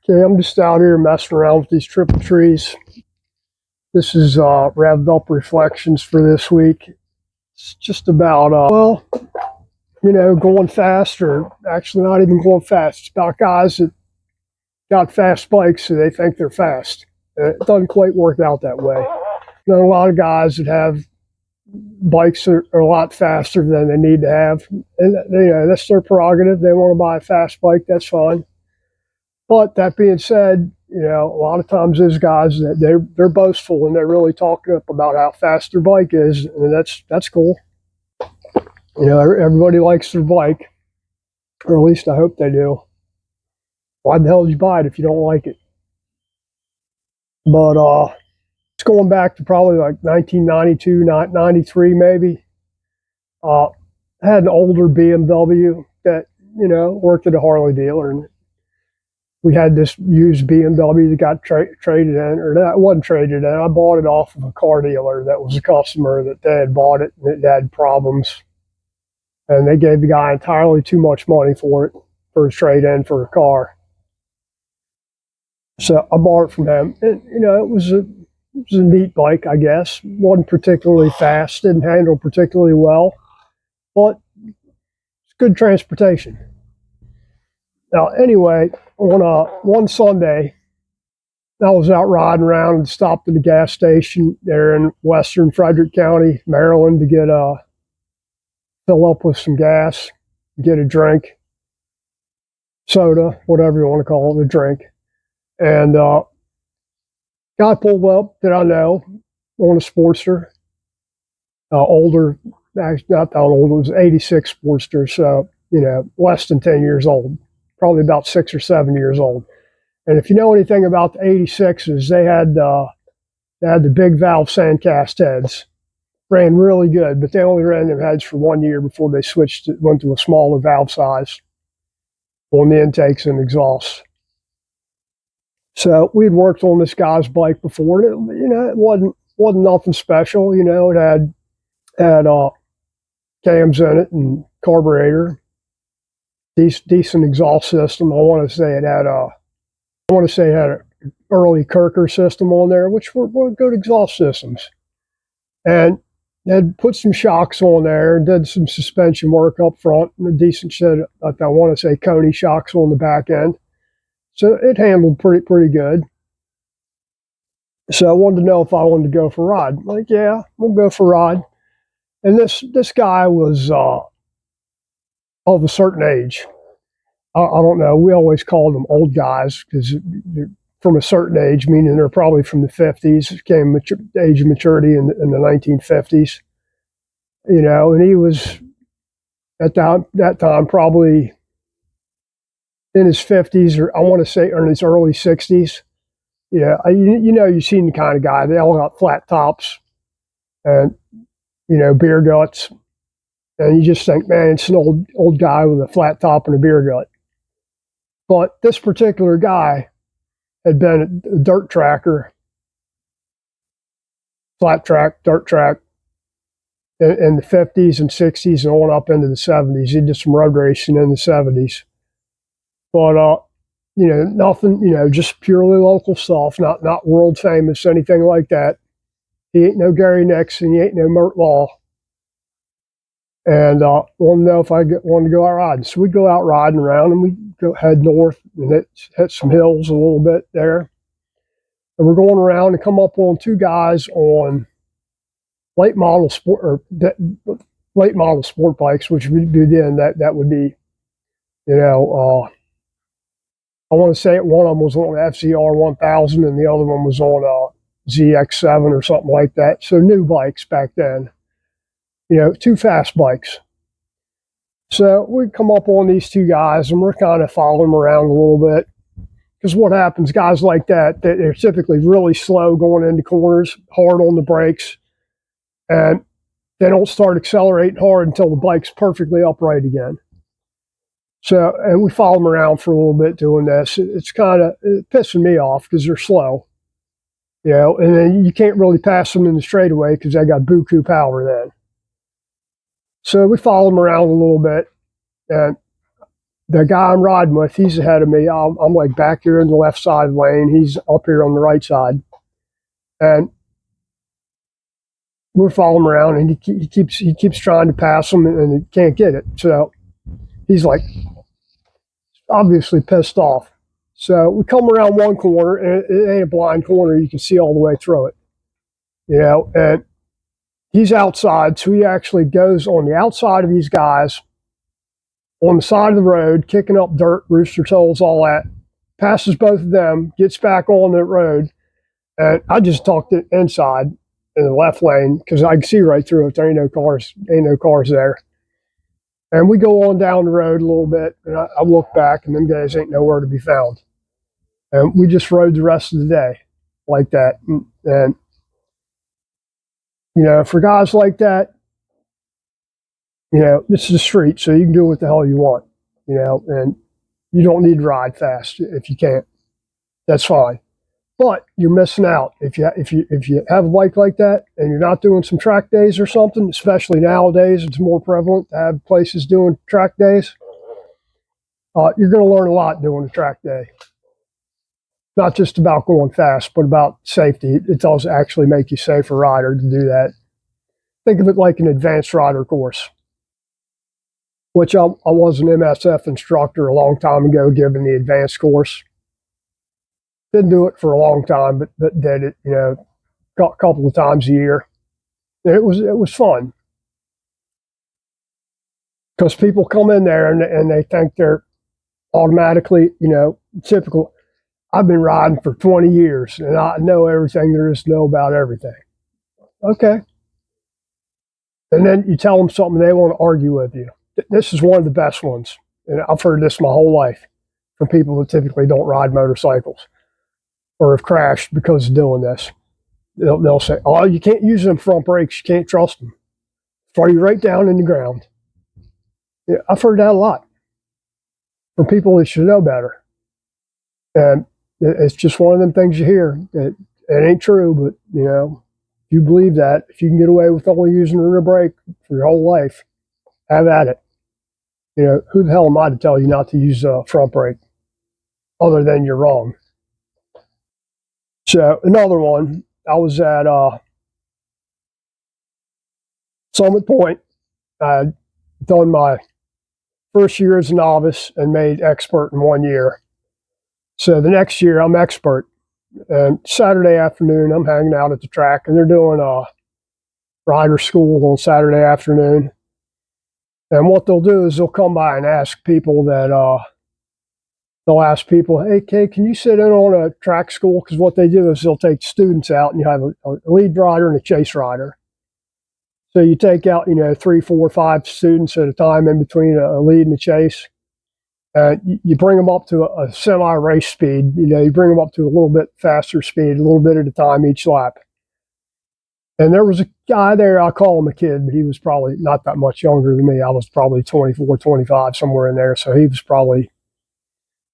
Okay, I'm just out here messing around with these triple trees. This is Revved Up Reflections for this week. It's just about, going fast, or actually not even going fast. It's about guys that got fast bikes, so they think they're fast. And it doesn't quite work out that way. There are a lot of guys that have bikes that are a lot faster than they need to have. And that's their prerogative. They want to buy a fast bike, that's fine. But that being said, a lot of times those guys, they're boastful and they're really talking up about how fast their bike is, and that's cool. Everybody likes their bike, or at least I hope they do. Why the hell did you buy it if you don't like it? But it's going back to probably like 1992, 93 maybe. I had an older BMW that worked at a Harley dealer, and we had this used BMW that got traded in, or that wasn't traded in. I bought it off of a car dealer that was a customer that they had bought it, and it had problems. And they gave the guy entirely too much money for it, for a trade-in for a car. So I bought it from him. And, it was a neat bike, I guess. Wasn't particularly fast, didn't handle particularly well, but it's good transportation. Now, anyway, on one Sunday, I was out riding around and stopped at the gas station there in western Frederick County, Maryland, to get fill up with some gas, get a drink, soda, whatever you want to call it, a drink. And guy pulled up that I know on a Sportster, older, actually not that old, it was 86 Sportster, so less than 10 years old. Probably about 6 or 7 years old. And if you know anything about the 86s, they had the big valve sandcast heads. Ran really good, but they only ran their heads for 1 year before they went to a smaller valve size on the intakes and exhausts. So we'd worked on this guy's bike before, and it wasn't nothing special. It had cams in it and carburetor. Decent exhaust system. I want to say it had an early Kirker system on there, which were good exhaust systems. And had put some shocks on there and did some suspension work up front and a decent set of, I want to say, Coney shocks on the back end. So it handled pretty good. So I wanted to know if I wanted to go for a ride. Like, yeah, we'll go for a ride. And this guy was of a certain age. I don't know. We always called them old guys because they're from a certain age, meaning they're probably from the 50s, came age of maturity in the 1950s. And he was at that time probably in his 50s, or I want to say in his early 60s. You've seen the kind of guy. They all got flat tops and beer guts, and you just think, man, it's an old guy with a flat top and a beer gut. But this particular guy had been a dirt tracker, flat track, dirt track, in the 50s and 60s and on up into the 70s. He did some road racing in the 70s. But, nothing, just purely local stuff, not world famous, anything like that. He ain't no Gary Nixon, he ain't no Mert Law. And wanted to know if I wanted to go out riding. So we'd go out riding around, and we'd head north and hit some hills a little bit there. And we're going around and come up on two guys on late model sport bikes, which would be then that would be, I want to say one of them was on FZR 1000 and the other one was on a ZX7 or something like that. So new bikes back then. Two fast bikes. So we come up on these two guys, and we're kind of following them around a little bit. Because what happens, guys like that, they're typically really slow going into corners, hard on the brakes, and they don't start accelerating hard until the bike's perfectly upright again. So, and we follow them around for a little bit doing this. It's kind of pissing me off because they're slow. And then you can't really pass them in the straightaway because they got buku power then. So we follow them around a little bit, and the guy I'm riding with, he's ahead of me. I'm like back here in the left side of the lane. He's up here on the right side. And we're following him around, and he keeps trying to pass him, and he can't get it. So he's like obviously pissed off. So we come around one corner, and it ain't a blind corner. You can see all the way through it, and he's outside. So he actually goes on the outside of these guys on the side of the road, kicking up dirt, rooster toes, all that, passes both of them, gets back on the road, and I just tucked it inside in the left lane because I can see right through it. There ain't no cars there. And we go on down the road a little bit, and I look back, and them guys ain't nowhere to be found. And we just rode the rest of the day like that. And for guys like that, this is the street, so you can do what the hell you want, and you don't need to ride fast if you can't. That's fine. But you're missing out if you have a bike like that and you're not doing some track days or something. Especially nowadays, it's more prevalent to have places doing track days. You're going to learn a lot doing a track day. Not just about going fast, but about safety. It does actually make you a safer rider to do that. Think of it like an advanced rider course, which I was an MSF instructor a long time ago, giving the advanced course. Didn't do it for a long time, but did it, a couple of times a year. And it was fun because people come in there and they think they're automatically, typical. I've been riding for 20 years and I know everything there is to know about everything. Okay. And then you tell them something, they want to argue with you. This is one of the best ones. And I've heard this my whole life from people who typically don't ride motorcycles or have crashed because of doing this. They'll say, oh, you can't use them front brakes. You can't trust them. Throw you right down in the ground. Yeah, I've heard that a lot from people that should know better. And it's just one of them things you hear. It ain't true, but, if you believe that, if you can get away with only using a rear brake for your whole life, have at it. Who the hell am I to tell you not to use a front brake other than you're wrong? So another one, I was at Summit Point. I'd done my first year as a novice and made expert in 1 year. So the next year I'm expert. And Saturday afternoon I'm hanging out at the track, and they're doing a rider school on Saturday afternoon. And what they'll do is they'll come by and ask people hey, Kay, can you sit in on a track school? Because what they do is they'll take students out, and you have a lead rider and a chase rider. So you take out, 3, 4, 5 students at a time in between a lead and a chase. You bring them up to a semi-race speed. You bring them up to a little bit faster speed, a little bit at a time each lap. And there was a guy there, I call him a kid, but he was probably not that much younger than me. I was probably 24, 25, somewhere in there. So he was probably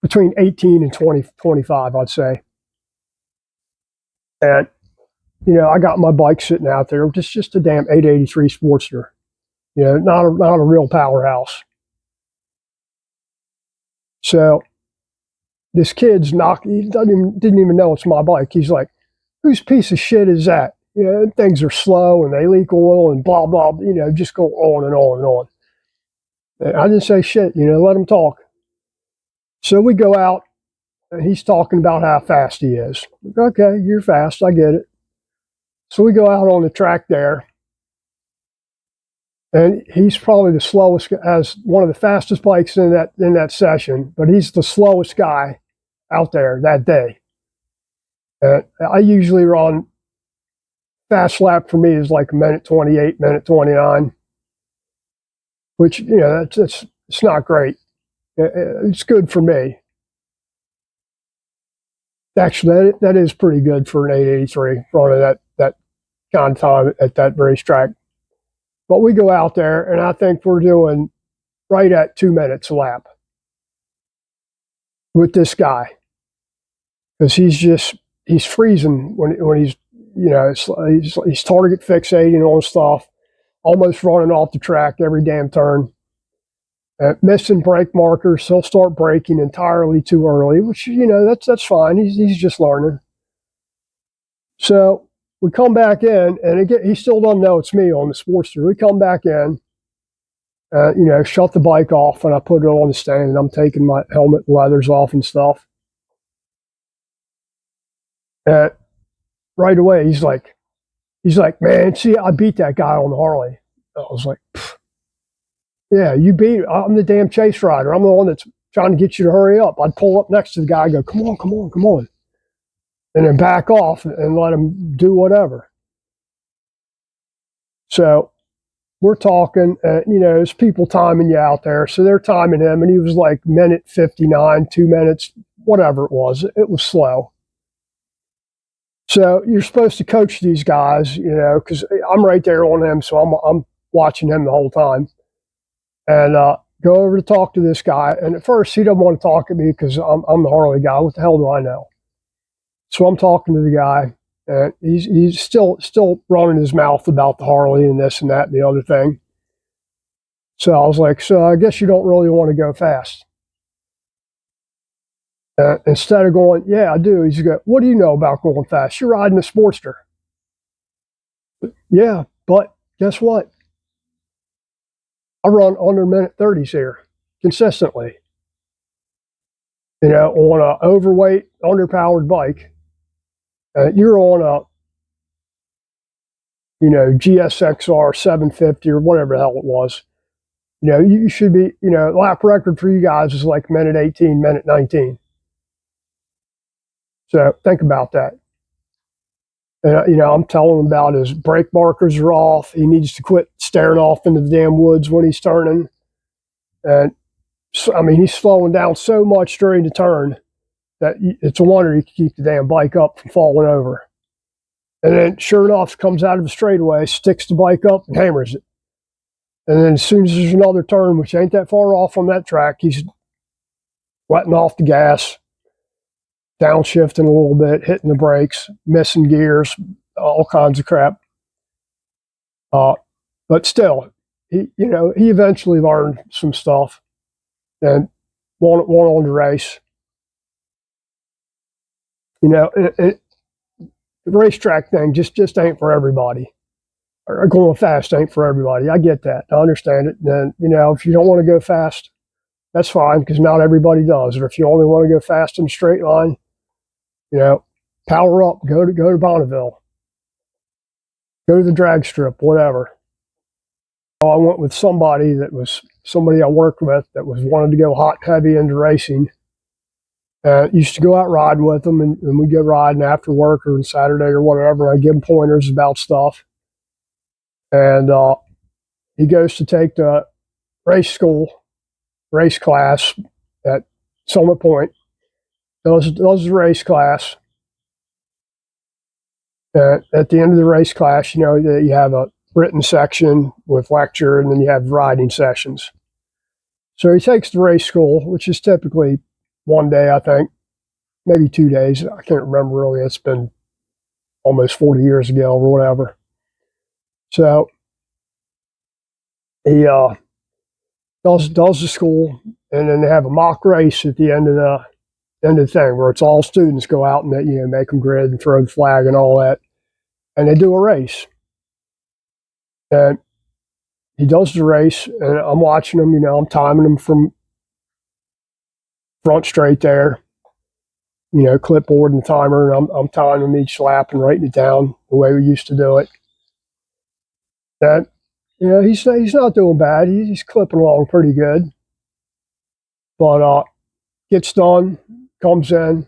between 18 and 25, I'd say. And, I got my bike sitting out there, just a damn 883 Sportster, not a real powerhouse. So this kid's he didn't even know it's my bike. He's like, whose piece of shit is that? Things are slow and they leak oil and blah, blah, just go on and on and on. And I didn't say shit, let him talk. So we go out, and he's talking about how fast he is. Okay, you're fast, I get it. So we go out on the track there, and he's probably the slowest, has one of the fastest bikes in that session, but he's the slowest guy out there that day. I usually run, fast lap for me is like a minute 28, minute 29, which, it's not great. It's good for me. Actually, that is pretty good for an 883 running that kind of time at that racetrack. But we go out there, and I think we're doing right at 2 minutes a lap with this guy, because he's freezing when he's he's target fixating on stuff, almost running off the track every damn turn. Missing brake markers, he'll start braking entirely too early, which that's fine. He's just learning. So we come back in, and again, he still doesn't know it's me on the Sportster. We come back in, shut the bike off, and I put it on the stand, and I'm taking my helmet and leathers off and stuff. And right away, he's like, man, see, I beat that guy on the Harley. I was like, yeah, you beat. I'm the damn chase rider. I'm the one that's trying to get you to hurry up. I'd pull up next to the guy, and go, come on, and then back off and let him do whatever. So we're talking, there's people timing you out there. So they're timing him, and he was like minute 59, 2 minutes, whatever it was. It was slow. So you're supposed to coach these guys, because I'm right there on him, so I'm watching him the whole time. And go over to talk to this guy. And at first, he doesn't want to talk to me because I'm the Harley guy. What the hell do I know? So I'm talking to the guy, and he's still running his mouth about the Harley and this and that and the other thing. So I was like, so I guess you don't really want to go fast. Instead of going, yeah, I do. He's going, what do you know about going fast? You're riding a Sportster. Yeah, but guess what? I run under minute 30s here consistently. On an overweight, underpowered bike. You're on a GSXR 750 or whatever the hell it was. You should be, lap record for you guys is like minute 18, minute 19. So think about that. And, I'm telling him about his brake markers are off. He needs to quit staring off into the damn woods when he's turning. And so, he's slowing down so much during the turn that it's a wonder he can keep the damn bike up from falling over. And then, sure enough, comes out of the straightaway, sticks the bike up, and hammers it. And then, as soon as there's another turn, which ain't that far off on that track, he's letting off the gas, downshifting a little bit, hitting the brakes, missing gears, all kinds of crap. But still, he eventually learned some stuff and won on the race. The racetrack thing just ain't for everybody. Or going fast ain't for everybody. I get that. I understand it. And if you don't want to go fast, that's fine, because not everybody does. Or if you only want to go fast in a straight line, power up. Go to Bonneville. Go to the drag strip, whatever. I went with somebody I worked with that wanted to go hot and heavy into racing. Used to go out riding with them, and we'd go riding after work or on Saturday or whatever. And I give him pointers about stuff. And he goes to take the race class at Summit Point. Does the race class. At the end of the race class, you have a written section with lecture, and then you have riding sessions. So he takes the race school, which is typically one day, I think, maybe 2 days. I can't remember really. It's been almost 40 years ago or whatever. So he does the school, and then they have a mock race at the end of the thing, where it's all students go out and they, make them grid and throw the flag and all that, and they do a race. And he does the race, and I'm watching him. I'm timing him from front straight there. Clipboard and timer, and I'm timing him each lap and writing it down the way we used to do it. And he's not doing bad. He's clipping along pretty good. But gets done, comes in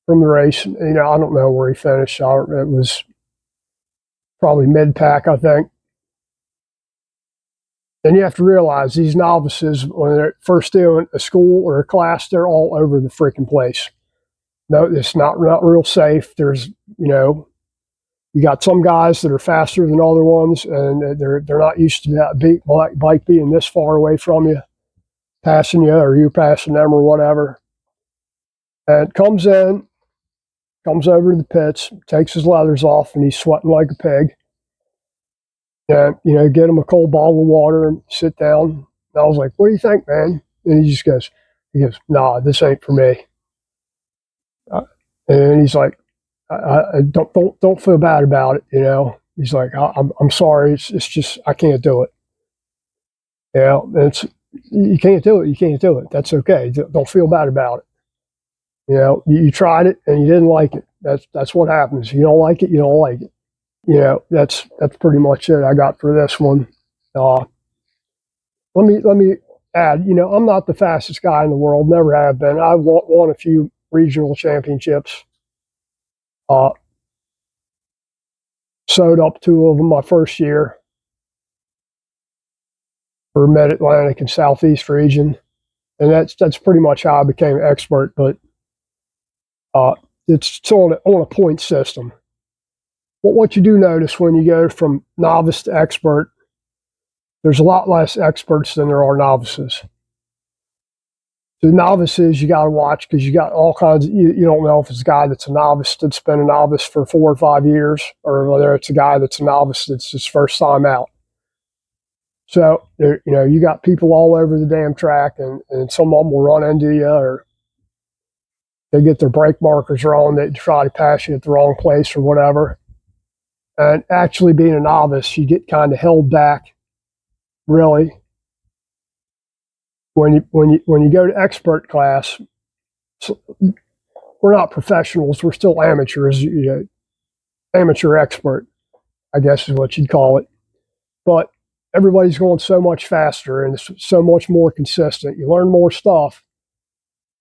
from the race. I don't know where he finished. It was probably mid-pack, I think. And you have to realize these novices, when they're first doing a school or a class, they're all over the freaking place. No, it's not real safe. There's, you got some guys that are faster than other ones, and they're not used to that bike being this far away from you, passing you, or you're passing them or whatever. And comes over to the pits, takes his leathers off, and he's sweating like a pig. And, get him a cold bottle of water and sit down, And I was like, what do you think, man? And he goes, nah, this ain't for me. And he's like, I don't feel bad about it, you know. He's like, I'm sorry, it's just I can't do it. You know, you can't do it. You can't do it. That's okay. Don't feel bad about it. You know, you tried it and you didn't like it. That's what happens. You don't like it. You don't like it. You know, that's pretty much it. I got for this one. Uh, let me add. You know, I'm not the fastest guy in the world. Never have been. I've won a few regional championships. Sewed up two of them my first year for Mid Atlantic and Southeast region, and that's pretty much how I became an expert. But it's on a point system. But what you do notice when you go from novice to expert, there's a lot less experts than there are novices. The novices you got to watch because you got all kinds of, you don't know if it's a guy that's a novice that's been a novice for 4 or 5 years, or whether it's a guy that's a novice that's his first time out. So, you know, you got people all over the damn track, and some of them will run into you, or they get their brake markers wrong. They try to pass you at the wrong place or whatever. And actually being a novice, you get kind of held back, really. When you go to expert class, we're not professionals. We're still amateurs. You know, amateur expert, I guess is what you'd call it. But everybody's going so much faster and it's so much more consistent. You learn more stuff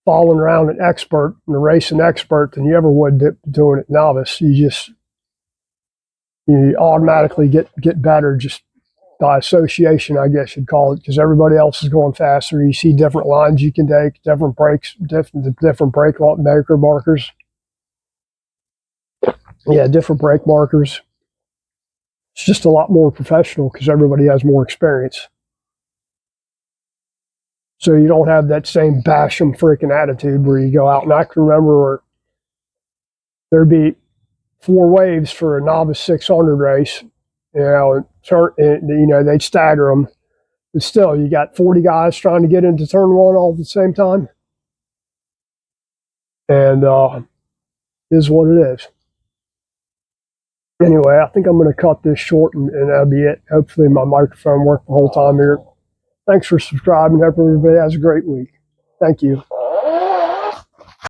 following around an expert and a racing expert than you ever would doing it novice. You automatically get better just by association, I guess you'd call it, because everybody else is going faster. You see different lines you can take, different brakes, different brake maker markers. Yeah, different brake markers. It's just a lot more professional because everybody has more experience. So you don't have that same bash 'em freaking attitude where you go out. And I can remember where there'd be 4 waves for a novice 600 race, you know, and you know, they'd stagger them. But still, you got 40 guys trying to get into turn 1 all at the same time. And is what it is. Anyway, I think I'm going to cut this short and that'll be it. Hopefully my microphone worked the whole time here. Thanks for subscribing. Hope everybody has a great week. Thank you.